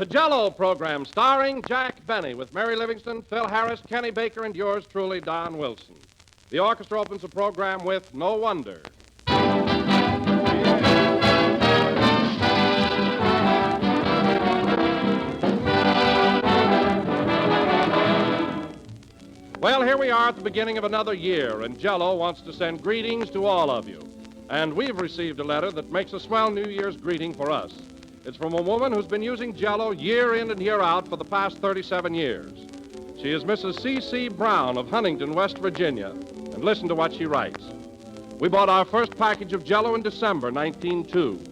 The Jell-O program starring Jack Benny with Mary Livingston, Phil Harris, Kenny Baker, and yours truly, Don Wilson. The orchestra opens the program with No Wonder. Well, here we are at the beginning of another year, and Jell-O wants to send greetings to all of you. And we've received a letter that makes a swell New Year's greeting for us. It's from a woman who's been using Jell-O year in and year out for the past 37 years. She is Mrs. C.C. Brown of Huntington, West Virginia. And listen to what she writes. We bought our first package of Jell-O in December 1902.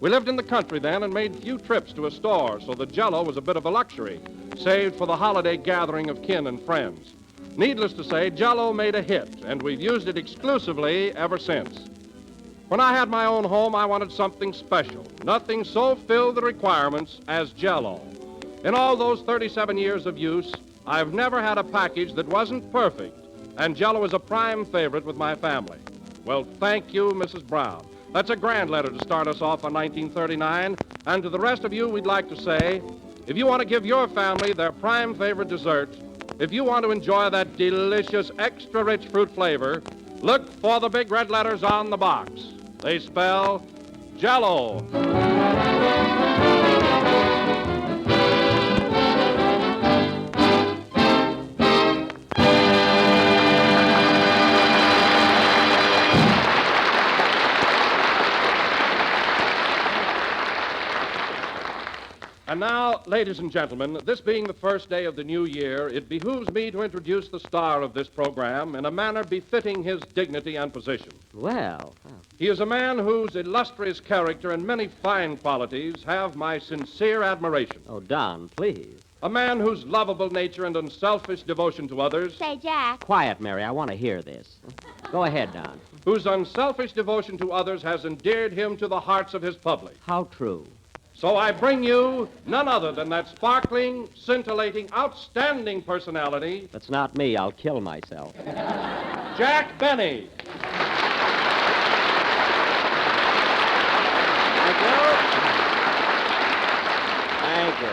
We lived in the country then and made few trips to a store, so the Jell-O was a bit of a luxury, saved for the holiday gathering of kin and friends. Needless to say, Jell-O made a hit, and we've used it exclusively ever since. When I had my own home, I wanted something special. Nothing so filled the requirements as Jell-O. In all those 37 years of use, I've never had a package that wasn't perfect, and Jell-O is a prime favorite with my family. Well, thank you, Mrs. Brown. That's a grand letter to start us off on 1939, and to the rest of you, we'd like to say, if you want to give your family their prime favorite dessert, if you want to enjoy that delicious, extra-rich fruit flavor, look for the big red letters on the box. They spell Jell-O. And now, ladies and gentlemen, this being the first day of the new year, it behooves me to introduce the star of this program in a manner befitting his dignity and position. Well. He is a man whose illustrious character and many fine qualities have my sincere admiration. Oh, Don, please. A man whose lovable nature and unselfish devotion to others... Say, Jack. Quiet, Mary. I want to hear this. Go ahead, Don. Whose unselfish devotion to others has endeared him to the hearts of his public. How true. So I bring you none other than that sparkling, scintillating, outstanding personality... That's not me. I'll kill myself. Jack Benny. Thank you.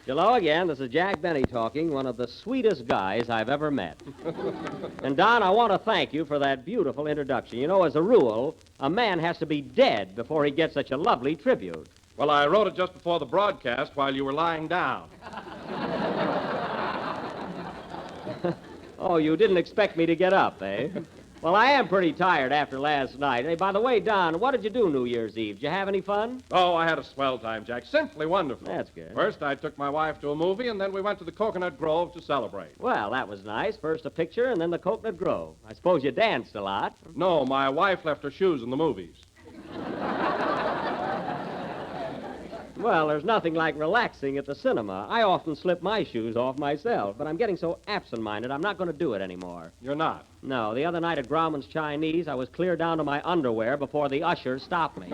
Hello again. This is Jack Benny talking, one of the sweetest guys I've ever met. And, Don, I want to thank you for that beautiful introduction. You know, as a rule, a man has to be dead before he gets such a lovely tribute. Well, I wrote it just before the broadcast while you were lying down. Oh, you didn't expect me to get up, eh? Well, I am pretty tired after last night. Hey, by the way, Don, what did you do New Year's Eve? Did you have any fun? Oh, I had a swell time, Jack. Simply wonderful. That's good. First, I took my wife to a movie, and then we went to the Coconut Grove to celebrate. Well, that was nice. First a picture, and then the Coconut Grove. I suppose you danced a lot. No, my wife left her shoes in the movies. Well, there's nothing like relaxing at the cinema. I often slip my shoes off myself, but I'm getting so absent-minded, I'm not going to do it anymore. You're not? No, the other night at Grauman's Chinese, I was clear down to my underwear before the usher stopped me.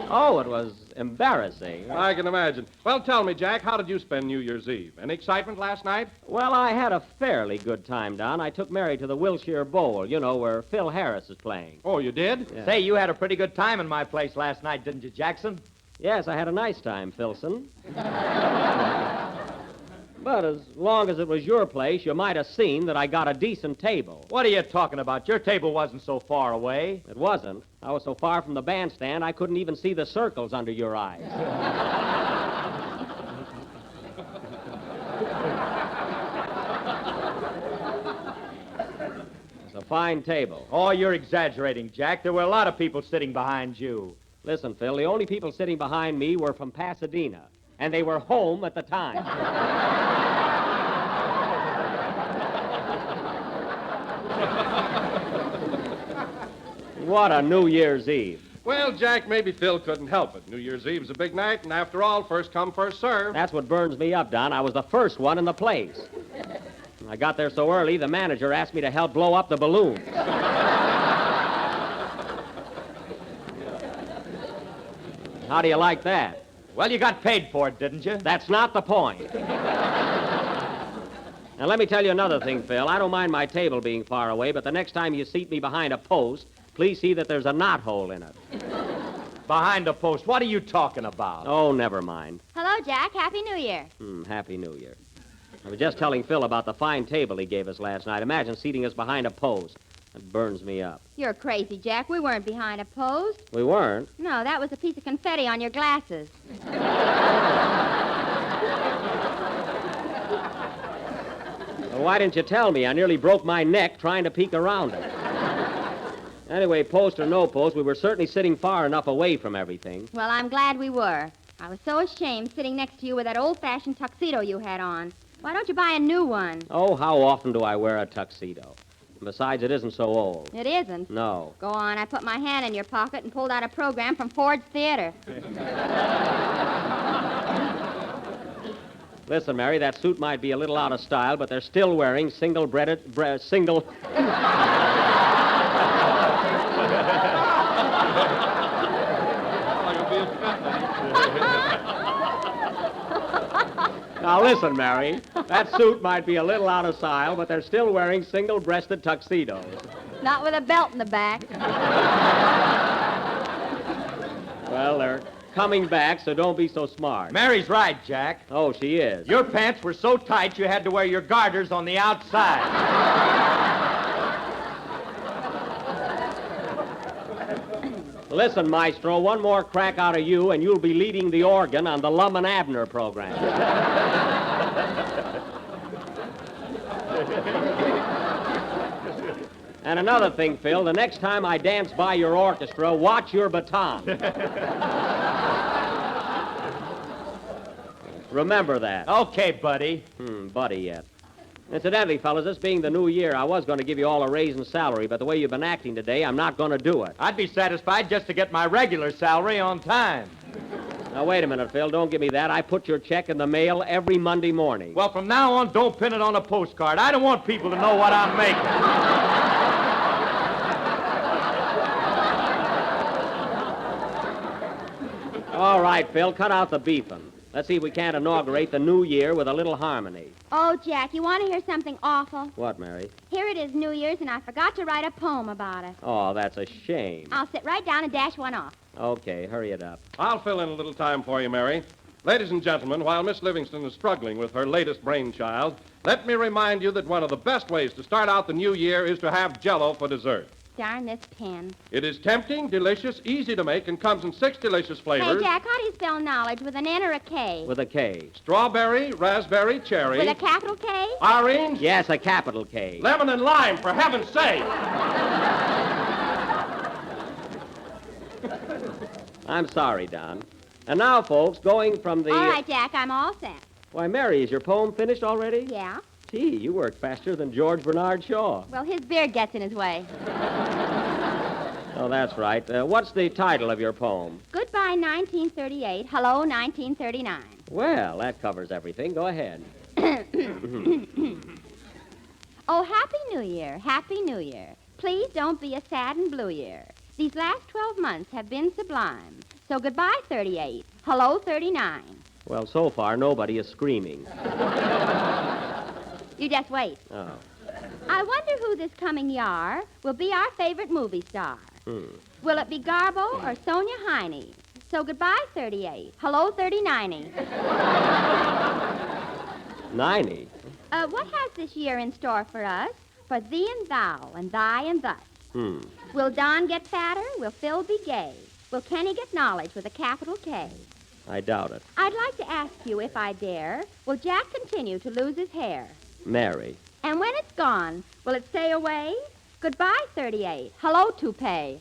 Oh, it was embarrassing. I can imagine. Well, tell me, Jack, how did you spend New Year's Eve? Any excitement last night? Well, I had a fairly good time, Don. I took Mary to the Wilshire Bowl, you know, where Phil Harris is playing. Oh, you did? Yeah. Say, you had a pretty good time in my place last night, didn't you, Jackson? Yes, I had a nice time, Philson. But as long as it was your place, you might have seen that I got a decent table. What are you talking about? Your table wasn't so far away. It wasn't. I was so far from the bandstand, I couldn't even see the circles under your eyes. It's a fine table. Oh, you're exaggerating, Jack. There were a lot of people sitting behind you. Listen, Phil, the only people sitting behind me were from Pasadena, and they were home at the time. What a New Year's Eve. Well, Jack, maybe Phil couldn't help it. New Year's Eve's a big night, and after all, first come, first serve. That's what burns me up, Don. I was the first one in the place. I got there so early, the manager asked me to help blow up the balloons. How do you like that? Well, you got paid for it, didn't you? That's not the point. Now, let me tell you another thing, Phil. I don't mind my table being far away, but the next time you seat me behind a post, please see that there's a knothole in it. Behind a post. What are you talking about? Oh, never mind. Hello, Jack. Happy New Year. Happy New Year. I was just telling Phil about the fine table he gave us last night. Imagine seating us behind a post. It burns me up. You're crazy, Jack. We weren't behind a post. We weren't? No, that was a piece of confetti on your glasses. Well, why didn't you tell me? I nearly broke my neck trying to peek around it. Anyway, post or no post, we were certainly sitting far enough away from everything. Well, I'm glad we were. I was so ashamed sitting next to you with that old-fashioned tuxedo you had on. Why don't you buy a new one? Oh, how often do I wear a tuxedo? Besides, it isn't so old. It isn't. No. Go on. I put my hand in your pocket and pulled out a program from Ford's Theater. Listen, Mary, that suit might be a little out of style, but they're still wearing single... Now, listen, Mary. That suit might be a little out of style, but they're still wearing single-breasted tuxedos. Not with a belt in the back. Well, they're coming back, so don't be so smart. Mary's right, Jack. Oh, she is. Your pants were so tight you had to wear your garters on the outside. Listen, Maestro, one more crack out of you, and you'll be leading the organ on the Lum and Abner program. And another thing, Phil, the next time I dance by your orchestra, watch your baton. Remember that. Okay, buddy. Buddy yet. Incidentally, fellas, this being the new year, I was going to give you all a raise in salary, but the way you've been acting today, I'm not going to do it. I'd be satisfied just to get my regular salary on time. Now, wait a minute, Phil. Don't give me that. I put your check in the mail every Monday morning. Well, from now on, don't pin it on a postcard. I don't want people to know what I'm making. All right, Phil, cut out the beefing. Let's see if we can't inaugurate the new year with a little harmony. Oh, Jack, you want to hear something awful? What, Mary? Here it is, New Year's, and I forgot to write a poem about it. Oh, that's a shame. I'll sit right down and dash one off. Okay, hurry it up. I'll fill in a little time for you, Mary. Ladies and gentlemen, while Miss Livingston is struggling with her latest brainchild, let me remind you that one of the best ways to start out the new year is to have Jell-O for dessert. Darn this pen. It is tempting, delicious, easy to make, and comes in 6 delicious flavors. Hey, Jack, how do you spell knowledge, with an N or a K? With a K. Strawberry, raspberry, cherry. With a capital K? Orange. Yes, a capital K. Lemon and lime, for heaven's sake. I'm sorry, Don. And now, folks, going from the... All right, Jack, I'm all set. Why, Mary, is your poem finished already? Yeah? Gee, you work faster than George Bernard Shaw. Well, his beard gets in his way. Oh, that's right. What's the title of your poem? Goodbye, 1938. Hello, 1939. Well, that covers everything. Go ahead. Oh, Happy New Year. Happy New Year. Please don't be a sad and blue year. These last 12 months have been sublime. So goodbye, 38. Hello, 39. Well, so far, nobody is screaming. You just wait. Oh. I wonder who this coming year will be our favorite movie star. Will it be Garbo or Sonia Heine? So goodbye, 38. Hello, 39. 90. What has this year in store for us? For thee and thou, and thy and thus. Will Don get fatter? Will Phil be gay? Will Kenny get knowledge with a capital K? I doubt it. I'd like to ask you, if I dare, will Jack continue to lose his hair? Mary. And when it's gone, will it stay away? Goodbye, 38. Hello, toupee.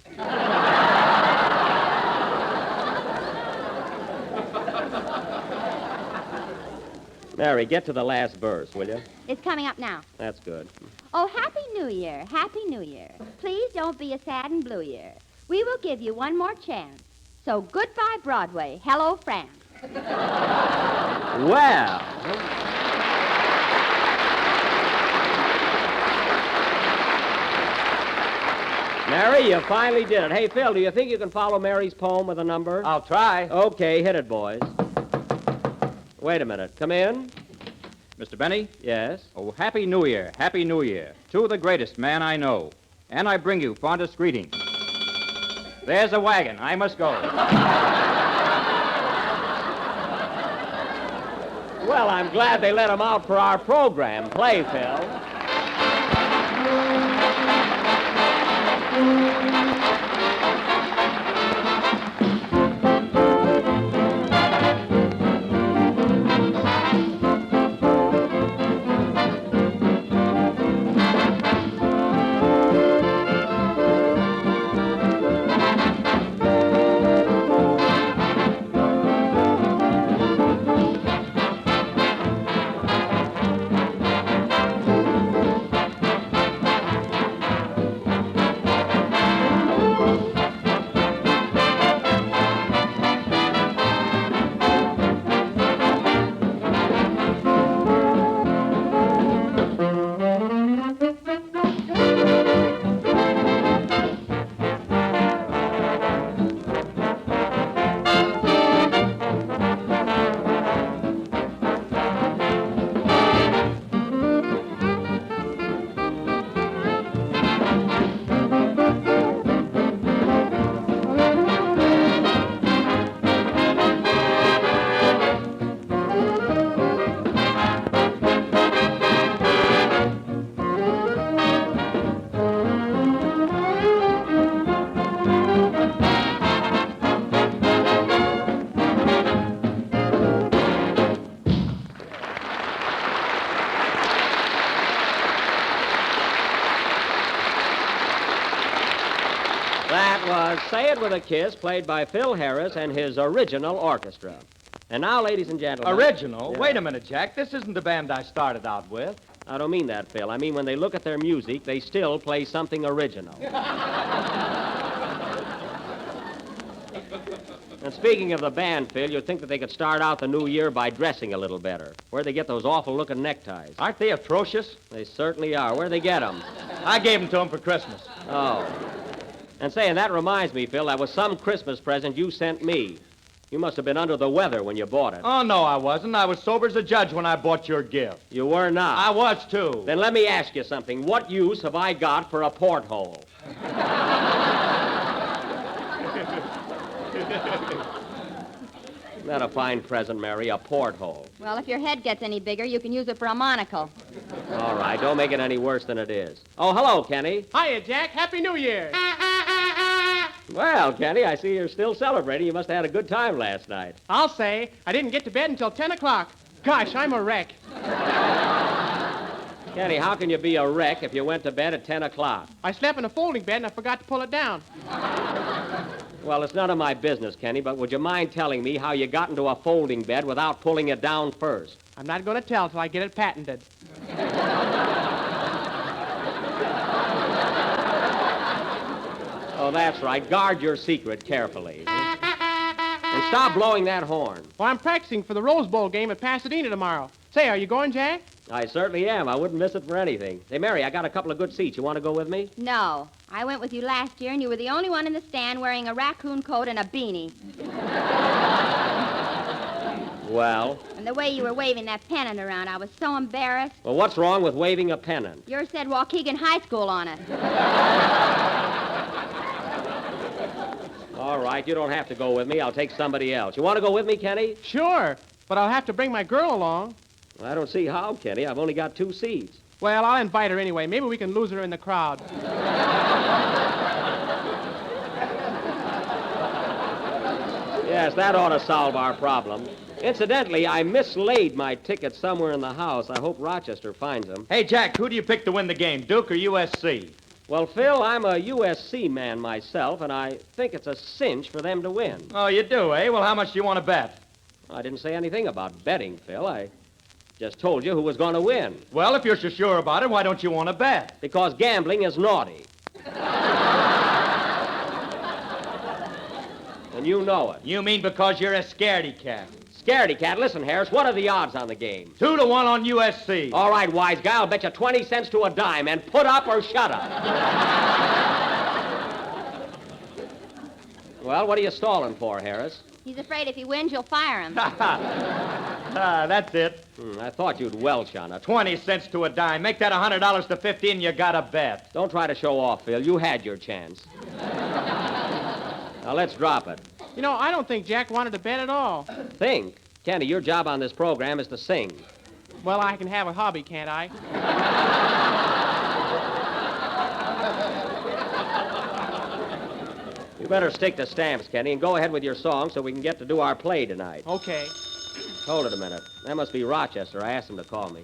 Mary, get to the last verse, will you? It's coming up now. That's good. Oh, Happy New Year, Happy New Year. Please don't be a sad and blue year. We will give you one more chance. So goodbye, Broadway. Hello, France. Well. Mary, you finally did it. Hey, Phil, do you think you can follow Mary's poem with a number? I'll try. Okay, hit it, boys. Wait a minute. Come in. Mr. Benny? Yes? Oh, Happy New Year, Happy New Year, to the greatest man I know. And I bring you fondest greetings. There's a wagon. I must go. Well, I'm glad they let him out for our program. Play, Phil. That was Say It With a Kiss, played by Phil Harris and his original orchestra. And now, ladies and gentlemen... Original? Yeah. Wait a minute, Jack. This isn't the band I started out with. I don't mean that, Phil. I mean when they look at their music, they still play something original. And speaking of the band, Phil, you'd think that they could start out the new year by dressing a little better. Where'd they get those awful-looking neckties? Aren't they atrocious? They certainly are. Where'd they get them? I gave them to them for Christmas. Oh. And saying that reminds me, Phil, that was some Christmas present you sent me. You must have been under the weather when you bought it. Oh, no, I wasn't. I was sober as a judge when I bought your gift. You were not. I was, too. Then let me ask you something. What use have I got for a porthole? Isn't that a fine present, Mary? A porthole. Well, if your head gets any bigger, you can use it for a monocle. All right, don't make it any worse than it is. Oh, hello, Kenny. Hiya, Jack. Happy New Year. Well, Kenny, I see you're still celebrating. You must have had a good time last night. I'll say, I didn't get to bed until 10 o'clock. Gosh, I'm a wreck. Kenny, how can you be a wreck if you went to bed at 10 o'clock? I slept in a folding bed and I forgot to pull it down. Well, it's none of my business, Kenny, but would you mind telling me how you got into a folding bed without pulling it down first? I'm not going to tell till I get it patented. Oh, that's right. Guard your secret carefully. And stop blowing that horn. Well, I'm practicing for the Rose Bowl game at Pasadena tomorrow. Say, are you going, Jack? I certainly am. I wouldn't miss it for anything. Hey, Mary, I got a couple of good seats. You want to go with me? No. I went with you last year, and you were the only one in the stand wearing a raccoon coat and a beanie. Well? And the way you were waving that pennant around, I was so embarrassed. Well, what's wrong with waving a pennant? Yours said Waukegan High School on it. All right, you don't have to go with me. I'll take somebody else. You want to go with me, Kenny? Sure, but I'll have to bring my girl along. I don't see how, Kenny. I've only got 2 seats. Well, I'll invite her anyway. Maybe we can lose her in the crowd. Yes, that ought to solve our problem. Incidentally, I mislaid my ticket somewhere in the house. I hope Rochester finds them. Hey, Jack, who do you pick to win the game, Duke or USC? Well, Phil, I'm a USC man myself, and I think it's a cinch for them to win. Oh, you do, eh? Well, how much do you want to bet? I didn't say anything about betting, Phil. I just told you who was going to win. Well, if you're so sure about it, why don't you want to bet? Because gambling is naughty. And you know it. You mean because you're a scaredy cat? Scaredy cat, listen, Harris, what are the odds on the game? 2 to 1 on USC. All right, wise guy, I'll bet you 20 cents to a dime, and put up or shut up. Well, what are you stalling for, Harris? He's afraid if he wins, you'll fire him. That's it. I thought you'd welch on it. 20 cents to a dime. Make that $100 to 50 and you got a bet. Don't try to show off, Phil. You had your chance. Now, let's drop it. You know, I don't think Jack wanted to bet at all. Think. Kenny, your job on this program is to sing. Well, I can have a hobby, can't I? You better stick to stamps, Kenny, and go ahead with your song so we can get to do our play tonight. Okay. Hold it a minute. That must be Rochester. I asked him to call me.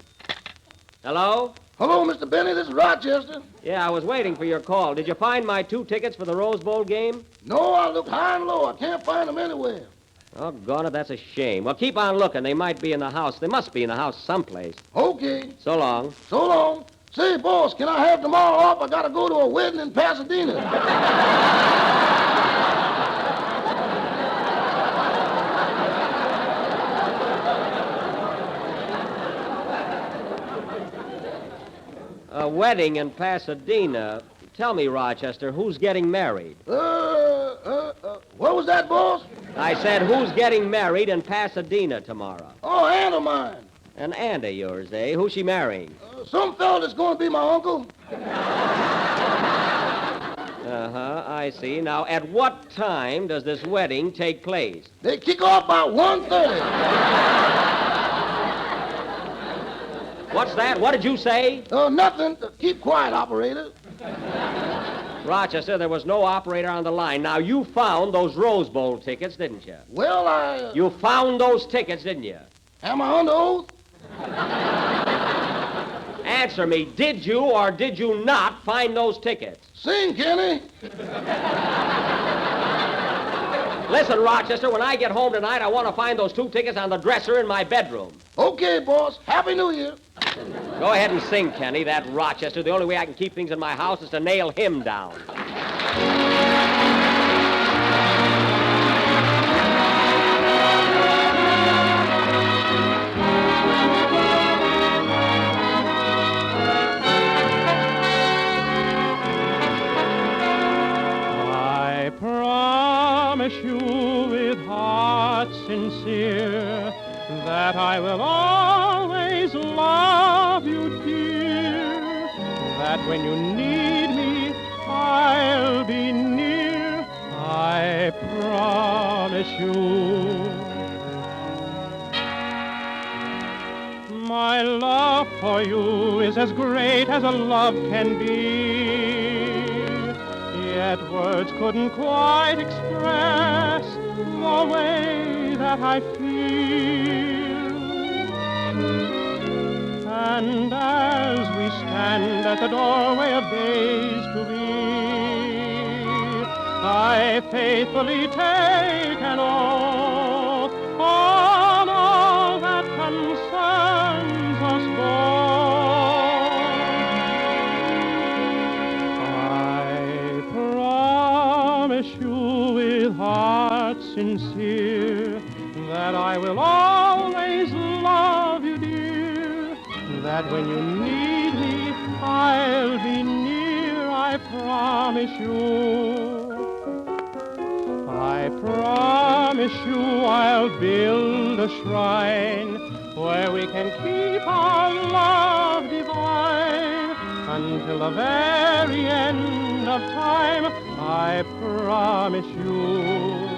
Hello? Hello, Mr. Benny. This is Rochester. Yeah, I was waiting for your call. Did you find my 2 tickets for the Rose Bowl game? No, I looked high and low. I can't find them anywhere. Oh, gone it, that's a shame. Well, keep on looking. They might be in the house. They must be in the house someplace. Okay. So long. So long. Say, boss, can I have tomorrow off? I gotta go to a wedding in Pasadena. A wedding in Pasadena. Tell me, Rochester, who's getting married? What was that, boss? I said, who's getting married in Pasadena tomorrow? Oh, aunt of mine. An aunt of yours, eh? Who's she marrying? Some fella that's going to be my uncle. Uh-huh, I see. Now, at what time does this wedding take place? They kick off by 1:30. What's that? What did you say? Nothing. Keep quiet, operator. Rochester, there was no operator on the line. Now, you found those Rose Bowl tickets, didn't you? Well, You found those tickets, didn't you? am I under oath? Answer me. Did you or did you not find those tickets? Sing, Kenny. Listen, Rochester, when I get home tonight, I want to find those 2 tickets on the dresser in my bedroom. Okay, boss. Happy New Year. Go ahead and sing, Kenny. That Rochester. The only way I can keep things in my house is to nail him down. I promise you with heart sincere that I will always love you, dear. That when you need me, I'll be near. I promise you. My love for you is as great as a love can be. Yet words couldn't quite express the way that I feel. And as we stand at the doorway of days to be, I faithfully take an oath on all that concerns us both. I promise you with heart sincere that I will always love you, dear. That when you need me, I'll be near. I promise you. I promise you I'll build a shrine where we can keep our love divine until the very end of time. I promise you.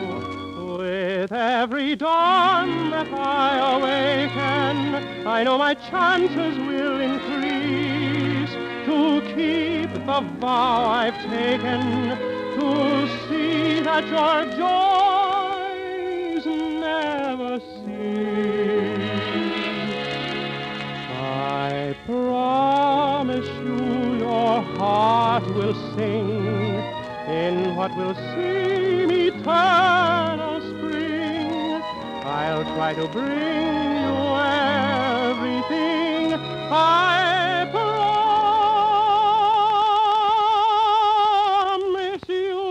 With every dawn that I awaken, I know my chances will increase to keep the vow I've taken, to see that your joys never cease. I promise you your heart will sing in what will seem eternal spring. I'll try to bring you everything I promise you.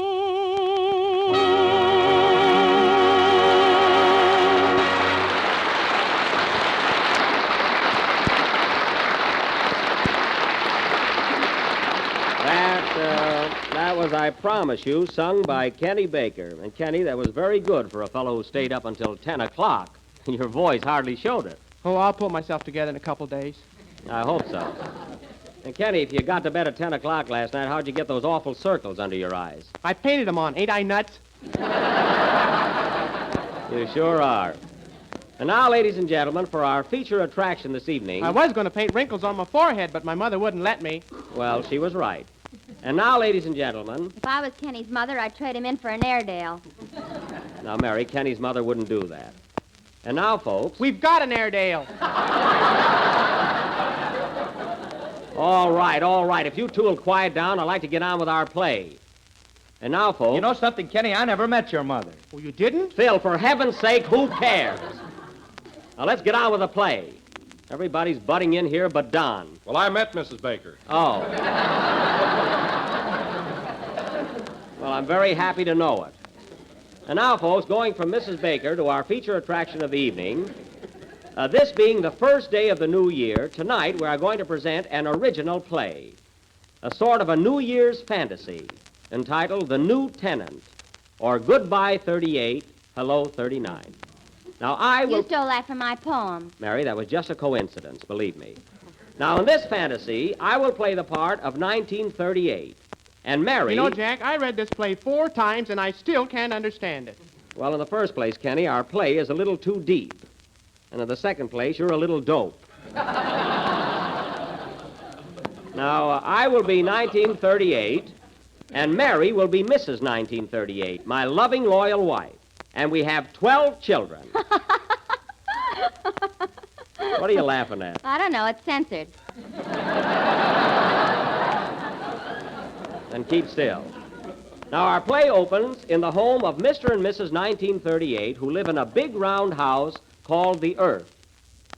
That was I Promise You, sung by Kenny Baker. And, Kenny, that was very good for a fellow who stayed up until 10 o'clock. Your voice hardly showed it. Oh, I'll pull myself together in a couple days. I hope so. And, Kenny, if you got to bed at 10 o'clock last night, how'd you get those awful circles under your eyes? I painted them on. Ain't I nuts? You sure are. And now, ladies and gentlemen, for our feature attraction this evening. I was going to paint wrinkles on my forehead, but my mother wouldn't let me. Well, she was right. And now, ladies and gentlemen. If I was Kenny's mother, I'd trade him in for an Airedale. Now, Mary, Kenny's mother wouldn't do that. And now, folks. We've got an Airedale. All right. If you two will quiet down, I'd like to get on with our play. And now, folks. You know something, Kenny? I never met your mother. Oh, you didn't? Phil, for heaven's sake, who cares? Now, let's get on with the play. Everybody's butting in here but Don. Well, I met Mrs. Baker. Oh. Well, I'm very happy to know it. And now, folks, going from Mrs. Baker to our feature attraction of the evening, this being the first day of the new year, tonight we are going to present an original play, a sort of a New Year's fantasy, entitled The New Tenant, or Goodbye 38, Hello 39. Now, I will... You stole that from my poem. Mary, that was just a coincidence, believe me. Now, in this fantasy, I will play the part of 1938. And Mary... You know, Jack, I read this play 4 times, and I still can't understand it. Well, in the first place, Kenny, our play is a little too deep. And in the second place, you're a little dope. Now, I will be 1938, and Mary will be Mrs. 1938, my loving, loyal wife. And we have 12 children. What are you laughing at? I don't know. It's censored. Then keep still. Now, our play opens in the home of Mr. and Mrs. 1938, who live in a big round house called the Earth.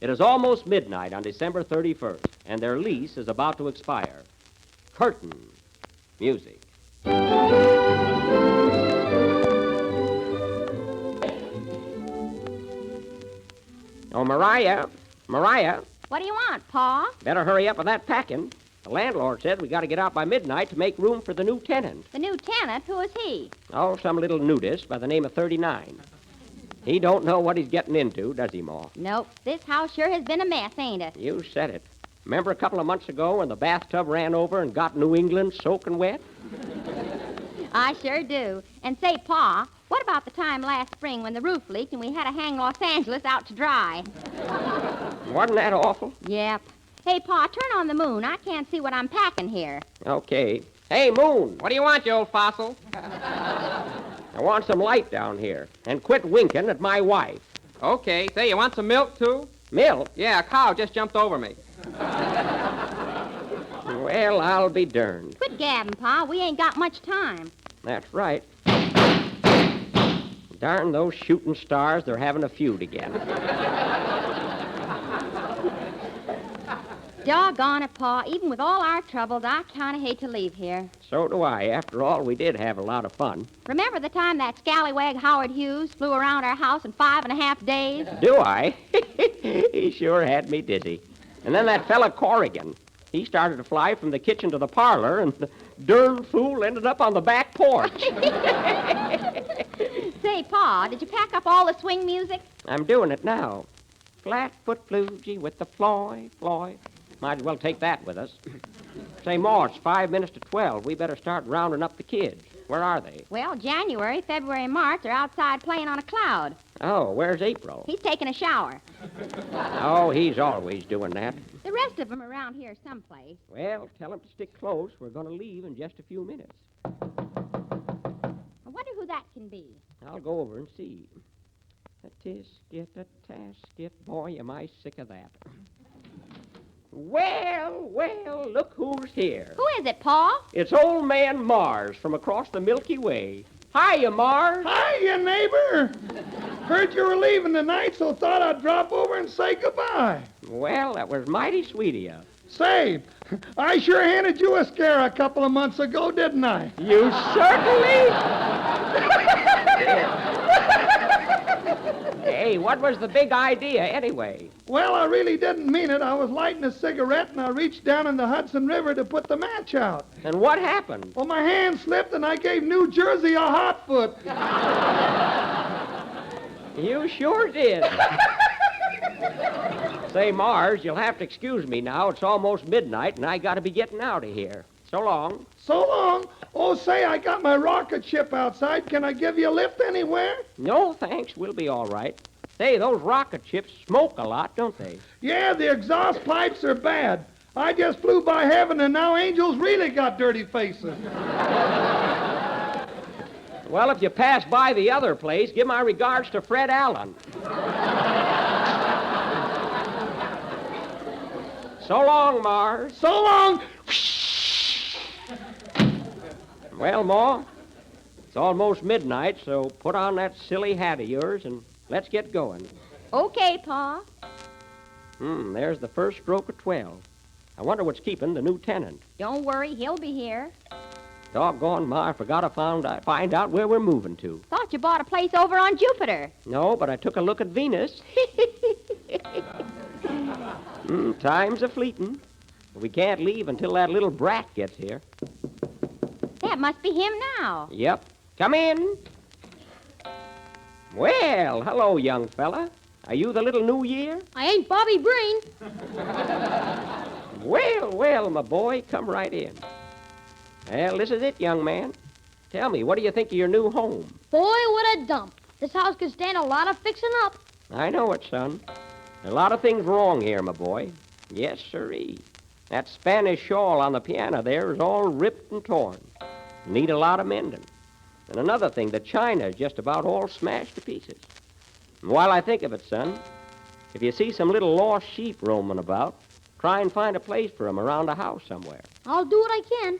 It is almost midnight on December 31st, and their lease is about to expire. Curtain. Music. Oh, Mariah. What do you want, Pa? Better hurry up with that packing. The landlord says we got to get out by midnight to make room for the new tenant. The new tenant? Who is he? Oh, some little nudist by the name of 39. He don't know what he's getting into, does he, Ma? Nope. This house sure has been a mess, ain't it? You said it. Remember a couple of months ago when the bathtub ran over and got New England soaking wet? I sure do. And say, Pa, what about the time last spring when the roof leaked and we had to hang Los Angeles out to dry? Wasn't that awful? Yep. Hey, Pa, turn on the moon. I can't see what I'm packing here. Okay. Hey, Moon. What do you want, you old fossil? I want some light down here. And quit winking at my wife. Okay. Say, you want some milk, too? Milk? Yeah, a cow just jumped over me. Well, I'll be darned. Quit gabbing, Pa. We ain't got much time. That's right. Darn those shooting stars, they're having a feud again. Doggone it, Pa. Even with all our troubles, I kind of hate to leave here. So do I. After all, we did have a lot of fun. Remember the time that scallywag Howard Hughes flew around our house in 5.5 days? Do I? He sure had me dizzy. And then that fella Corrigan, he started to fly from the kitchen to the parlor, and the darn fool ended up on the back porch. Say, Pa, did you pack up all the swing music? I'm doing it now. Flatfoot Bluesy with the Floyd. Might as well take that with us. Say, Ma, it's 5 minutes to 12. We better start rounding up the kids. Where are they? Well, January, February, and March, they're outside playing on a cloud. Oh, where's April? He's taking a shower. Oh, he's always doing that. The rest of them are around here someplace. Well, tell him to stick close. We're going to leave in just a few minutes. I wonder who that can be. I'll go over and see. A tisket, a tasket. Boy, am I sick of that. Well, look who's here. Who is it, Pa? It's old man Mars from across the Milky Way. Hiya, Mars. Hiya, neighbor. Heard you were leaving tonight, so thought I'd drop over and say goodbye. Well, that was mighty sweet of you. Say, I sure handed you a scare a couple of months ago, didn't I? You certainly... Hey, what was the big idea, anyway? Well, I really didn't mean it. I was lighting a cigarette, and I reached down in the Hudson River to put the match out. And what happened? Well, my hand slipped, and I gave New Jersey a hot foot. You sure did. Say, Mars, you'll have to excuse me now. It's almost midnight, and I got to be getting out of here. So long. So long. Oh, say, I got my rocket ship outside. Can I give you a lift anywhere? No, thanks. We'll be all right. Say, those rocket ships smoke a lot, don't they? Yeah, the exhaust pipes are bad. I just flew by heaven, and now angels really got dirty faces. Well, if you pass by the other place, give my regards to Fred Allen. So long, Mars. So long. Well, Ma, it's almost midnight, so put on that silly hat of yours and let's get going. Okay, Pa. There's the first stroke of 12. I wonder what's keeping the new tenant. Don't worry, he'll be here. Doggone, Ma, I forgot to find out where we're moving to. Thought you bought a place over on Jupiter. No, but I took a look at Venus. Time's a-fleetin'. We can't leave until that little brat gets here. That must be him now. Yep. Come in. Well, hello, young fella. Are you the little New Year? I ain't Bobby Brain. Well, my boy, come right in. Well, this is it, young man. Tell me, what do you think of your new home? Boy, what a dump. This house could stand a lot of fixing up. I know it, son. There are a lot of things wrong here, my boy. Yes, sirree. That Spanish shawl on the piano there is all ripped and torn. Need a lot of mending. And another thing, the china is just about all smashed to pieces. And while I think of it, son, if you see some little lost sheep roaming about, try and find a place for 'em around the house somewhere. I'll do what I can.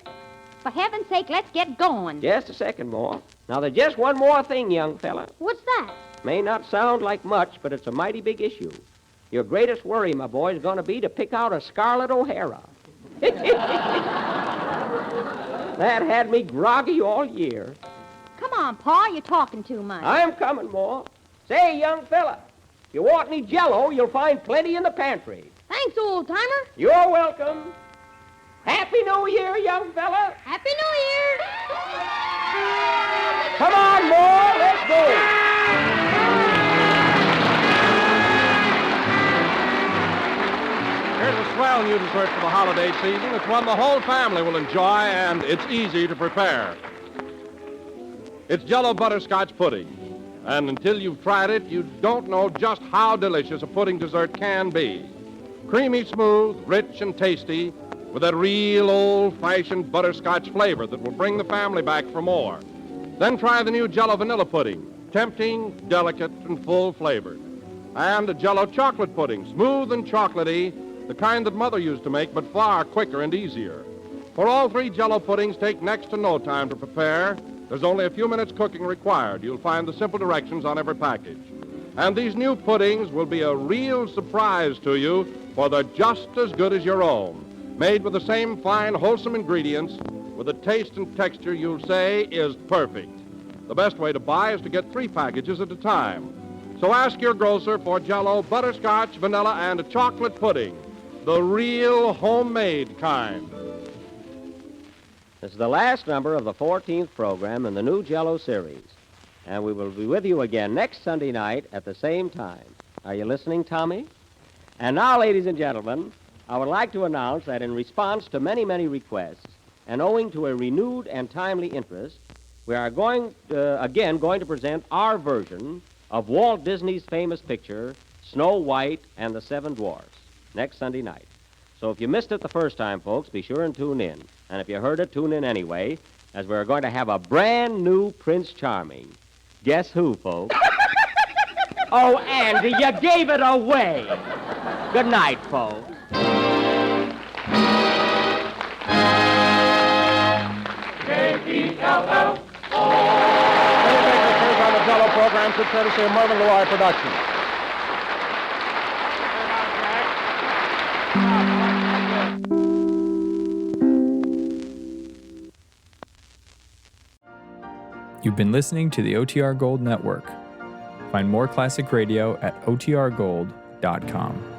For heaven's sake, let's get going. Just a second more. Now, there's just one more thing, young fella. What's that? May not sound like much, but it's a mighty big issue. Your greatest worry, my boy, is going to be to pick out a Scarlett O'Hara. That had me groggy all year. Come on, Pa, you're talking too much. I'm coming, Ma. Say, young fella, if you want any Jell-O, you'll find plenty in the pantry. Thanks, old-timer. You're welcome. Happy New Year, young fella. Happy New Year. Come on, Ma, let's go. Here's a swell new dessert for the holiday season. It's one the whole family will enjoy, and it's easy to prepare. It's Jell-O butterscotch pudding. And until you've tried it, you don't know just how delicious a pudding dessert can be. Creamy smooth, rich and tasty, with that real old-fashioned butterscotch flavor that will bring the family back for more. Then try the new Jell-O vanilla pudding, tempting, delicate, and full-flavored. And a Jell-O chocolate pudding, smooth and chocolatey, the kind that Mother used to make, but far quicker and easier. For all three Jell-O puddings take next to no time to prepare. There's only a few minutes cooking required. You'll find the simple directions on every package. And these new puddings will be a real surprise to you, for they're just as good as your own. Made with the same fine, wholesome ingredients, with a taste and texture you'll say is perfect. The best way to buy is to get 3 packages at a time. So ask your grocer for Jell-O butterscotch, vanilla, and a chocolate pudding. The real homemade kind. This is the last number of the 14th program in the new Jell-O series. And we will be with you again next Sunday night at the same time. Are you listening, Tommy? And now, ladies and gentlemen, I would like to announce that in response to many, many requests, and owing to a renewed and timely interest, we are going to present our version of Walt Disney's famous picture, Snow White and the Seven Dwarfs, next Sunday night. So if you missed it the first time, folks, be sure and tune in. And if you heard it, tune in anyway, as we're going to have a brand new Prince Charming. Guess who, folks? Oh, Andy, you gave it away. Good night, folks. K-E-L-L. On the Jell-O program, should courtesy of Mervyn LeRoy Productions. You've been listening to the OTR Gold Network. Find more classic radio at otrgold.com.